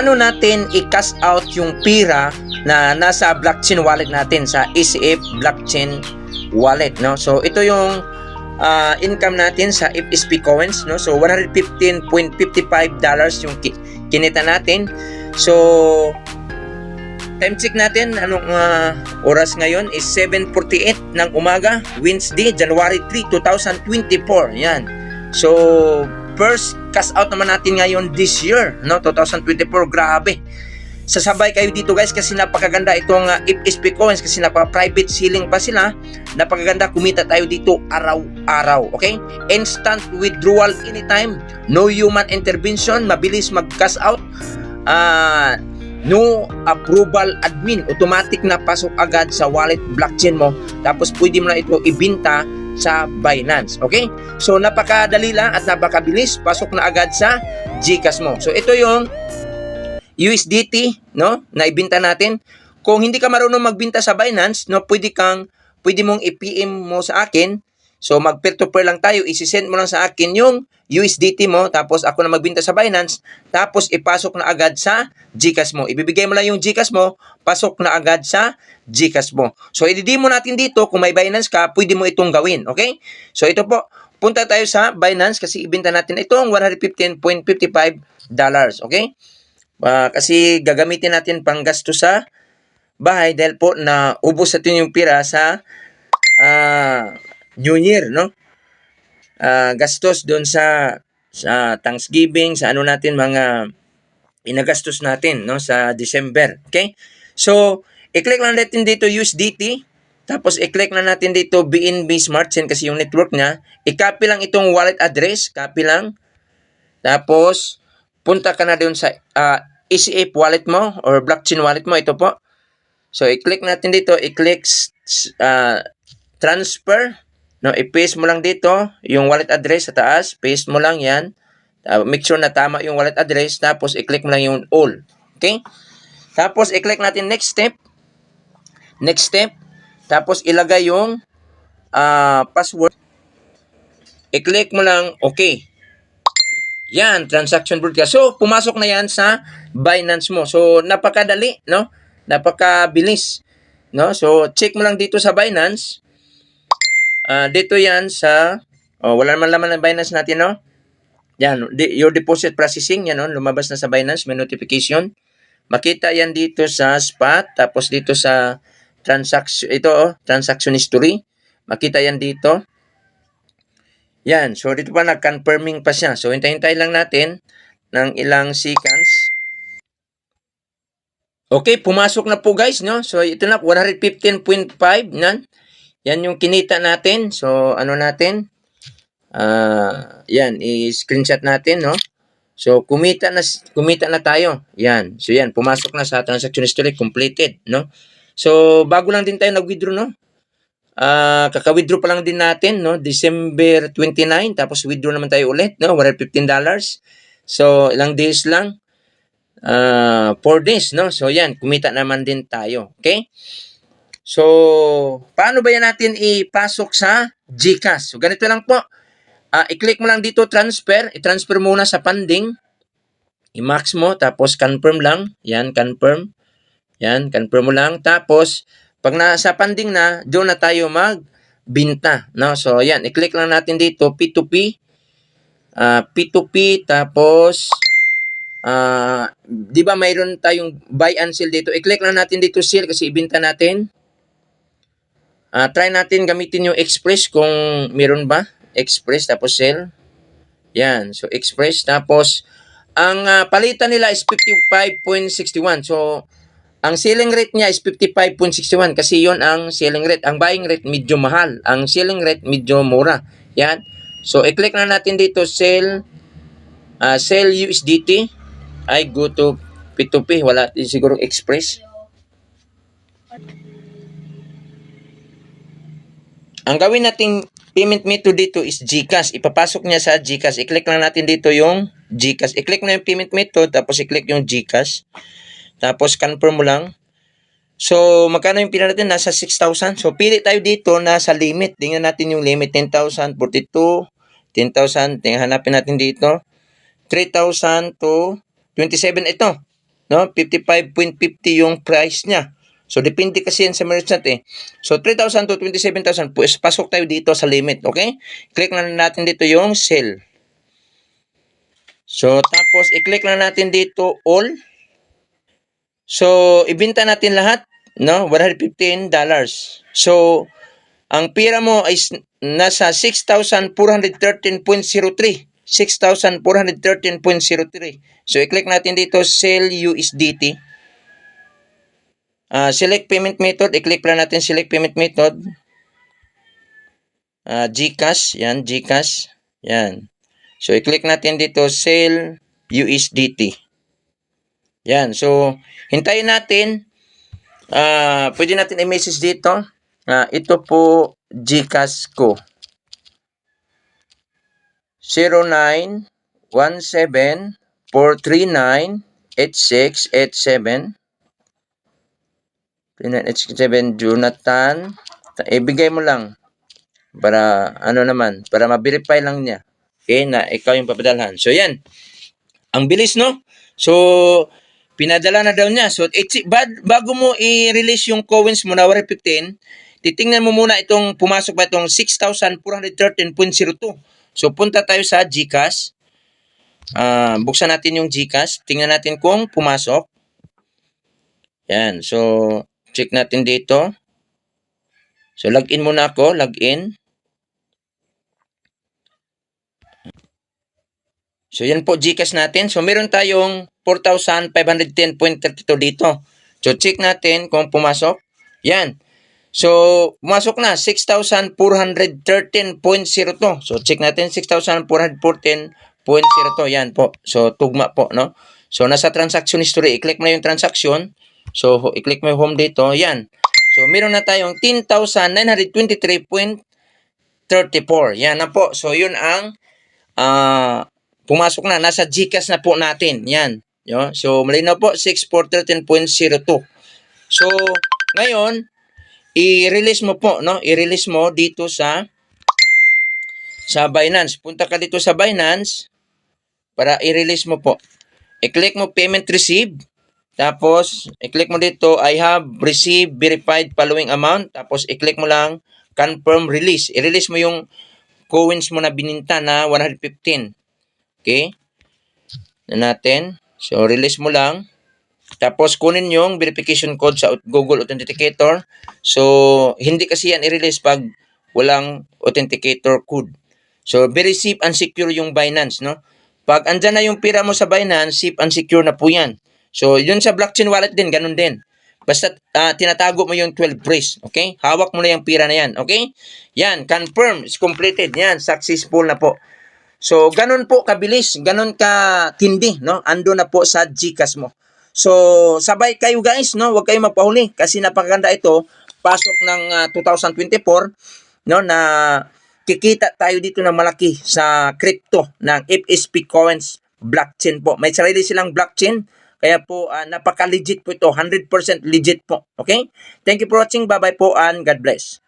Paano natin i-cash out yung pira na nasa blockchain wallet natin sa ECF blockchain wallet, no? So ito yung income natin sa FSP coins, no? So $115.55 yung kinita natin. So time check natin anong oras ngayon is 7:48 ng umaga, Wednesday, January 3, 2024. Yan. So first cash out naman natin ngayon this year, no? 2024. Grabe. Sasabay kayo dito guys kasi napakaganda itong FSP coins kasi napa-private selling pa sila. Napakaganda, kumita tayo dito araw-araw, okay? Instant withdrawal anytime, no human intervention, mabilis mag-cash out, no approval admin, automatic na pasok agad sa wallet blockchain mo. Tapos pwede mo na ito ibenta sa Binance, okay? So napakadali lang at napakabilis, pasok na agad sa GCash mo. So ito yung USDT, no, na ibenta natin. Kung hindi ka marunong magbenta sa Binance, no, pwede mong i-PM mo sa akin. So mag peer to peer lang tayo, i-send mo lang sa akin yung USDT mo, tapos ako na magbenta sa Binance, tapos ipasok na agad sa GCash mo. Ibibigay mo lang yung GCash mo, pasok na agad sa GCash mo. So i-redeem mo natin dito, kung may Binance ka, pwede mo itong gawin, okay? So ito po, punta tayo sa Binance kasi ibenta natin itong $115.55, okay? Kasi gagamitin natin pang gasto sa bahay dahil po na ubos natin yung pira sa New Year, no? Gastos doon sa Thanksgiving, sa ano natin mga inagastos natin, no, sa December, okay? So i-click lang natin dito USDT, tapos i-click na natin dito BNB Smart Chain kasi yung network niya. I-copy lang itong wallet address, copy lang. Tapos punta ka na doon sa ECF wallet mo or blockchain wallet mo, ito po. So i-click natin dito, i-click transfer, no, i-paste mo lang dito yung wallet address sa taas, paste mo lang yan. Make sure na tama yung wallet address, tapos i-click mo lang yung all. Okay? Tapos i-click natin next step. Next step. Tapos ilagay yung password. I-click mo lang okay. Yan, transaction broadcast. So, pumasok na yan sa Binance mo. So, napakadali, no? Napakabilis, no? So, check mo lang dito sa Binance. Dito yan sa, wala naman laman ng Binance natin, no? Yan, your deposit processing, yan, no? Lumabas na sa Binance, may notification. Makita yan dito sa spot, tapos dito sa transaction, ito, transaction history. Makita yan dito. Yan, so dito pa nag-confirming pa siya. So hintay-hintay lang natin ng ilang seconds. Okay, pumasok na po guys, no? So ito na, 115.5 nan. Yan yung kinita natin. So ano natin? Yan, i-screenshot natin, no? So kumita na tayo. Yan. So yan, pumasok na sa transaction history completed, no? So bago lang din tayo nag-withdraw, no? Kaka-withdraw pa lang din natin, no? December 29, tapos withdraw naman tayo ulit, no? $115. So, ilang days lang? 4 days, no? So, yan, kumita naman din tayo, okay? So, paano ba yan natin ipasok sa GCash? So, ganito lang po. I-click mo lang dito, transfer. I-transfer muna sa funding. I-max mo, tapos confirm lang. Yan, confirm. Yan, confirm mo lang. Tapos, pag nasa funding na, doon na tayo magbinta, no? So, yan, i-click lang natin dito, P2P. P2P, tapos, di ba mayroon tayong buy and sell dito? I-click lang natin dito, sell, kasi ibinta natin. Try natin gamitin yung Express kung meron ba. Express, tapos sell. Yan, so Express, tapos, ang palitan nila is 55.61. So, ang selling rate niya is 55.61 kasi yon ang selling rate. Ang buying rate medyo mahal. Ang selling rate medyo mura. Yan. So, i-click na natin dito sell USDT. I go to P2P. Wala siguro Express. Ang gawin nating payment method dito is GCash. Ipapasok niya sa GCash. I-click lang natin dito yung GCash. I-click na yung payment method tapos i-click yung GCash. Tapos confirm mo lang. So, magkano yung pila natin? Nasa 6,000. So, pili tayo dito na sa limit. Tingnan natin yung limit. 10,000, 42, 10,000. Hanapin natin dito. 3,000 to 27. Ito. no? 55.50 yung price niya. So, depende kasi yan sa merchant eh. So, 3,000 to 27,000, pues pasok tayo dito sa limit, okay? Click na natin dito yung sell. So, tapos, i-click na natin dito all. So, ibenta natin lahat, no? $115. So, ang pira mo is nasa 6,413.03. 6,413.03. So, i-click natin dito, sell USDT. Select payment method. I-click lang natin select payment method. GCash. Yan, GCash. Yan. So, i-click natin dito, sell USDT. Yan. So, hintayin natin. Pwede natin i-message dito. Ito po, GCash ko. 0917-439-8687. 3987 Jonathan. Ibigay mo lang. Para, para ma-verify lang niya. Okay, na ikaw yung papadalhan. So, yan. Ang bilis, no? So, pinadala na daw niya. So, bago mo i-release yung coins mo na 115, titingnan mo muna itong pumasok ba itong 6,413.02. So, punta tayo sa GCash. Buksan natin yung GCash. Tingnan natin kung pumasok. Yan. So, check natin dito. So, login muna ako. Login. So, yan po GCash natin. So, meron tayong 4,510.32 dito. So, check natin kung pumasok. Yan. So, pumasok na. 6,413.02. So, check natin. 6,414.02. Yan po. So, tugma po, no? So, nasa transaction history. I-click mo na yung transaction. So, i-click mo yung home dito. Yan. So, meron na tayong 10,923.34. Yan na po. So, yun ang pumasok na. Nasa GCash na po natin. Yan. So, malinaw po. 6,413.02. So, ngayon, i-release mo po, no? I-release mo dito sa Binance. Punta ka dito sa Binance para i-release mo po. I-click mo payment receive. Tapos, i-click mo dito, I have received verified following amount. Tapos, i-click mo lang confirm release. I-release mo yung coins mo na bininta na 115. Okay? Na natin. So, release mo lang. Tapos, kunin yung verification code sa Google Authenticator. So, hindi kasi yan i-release pag walang authenticator code. So, very safe and secure yung Binance, no? Pag andyan na yung pira mo sa Binance, safe and secure na po yan. So, yun sa blockchain wallet din, ganun din. Basta tinatago mo yung 12 phrase, okay? Hawak mo na yung pira na yan, okay? Yan, confirm, is completed. Yan, successful na po. So, ganun po kabilis, ganun ka tindi, no? Ando na po sa GCash mo. So, sabay kayo guys, no? Huwag kayo magpahuli kasi napakaganda ito. Pasok ng 2024, no? Na kikita tayo dito ng malaki sa crypto ng FSP Coins blockchain po. May sarili silang blockchain. Kaya po, napaka-legit po ito. 100% legit po. Okay? Thank you for watching. Bye-bye po and God bless.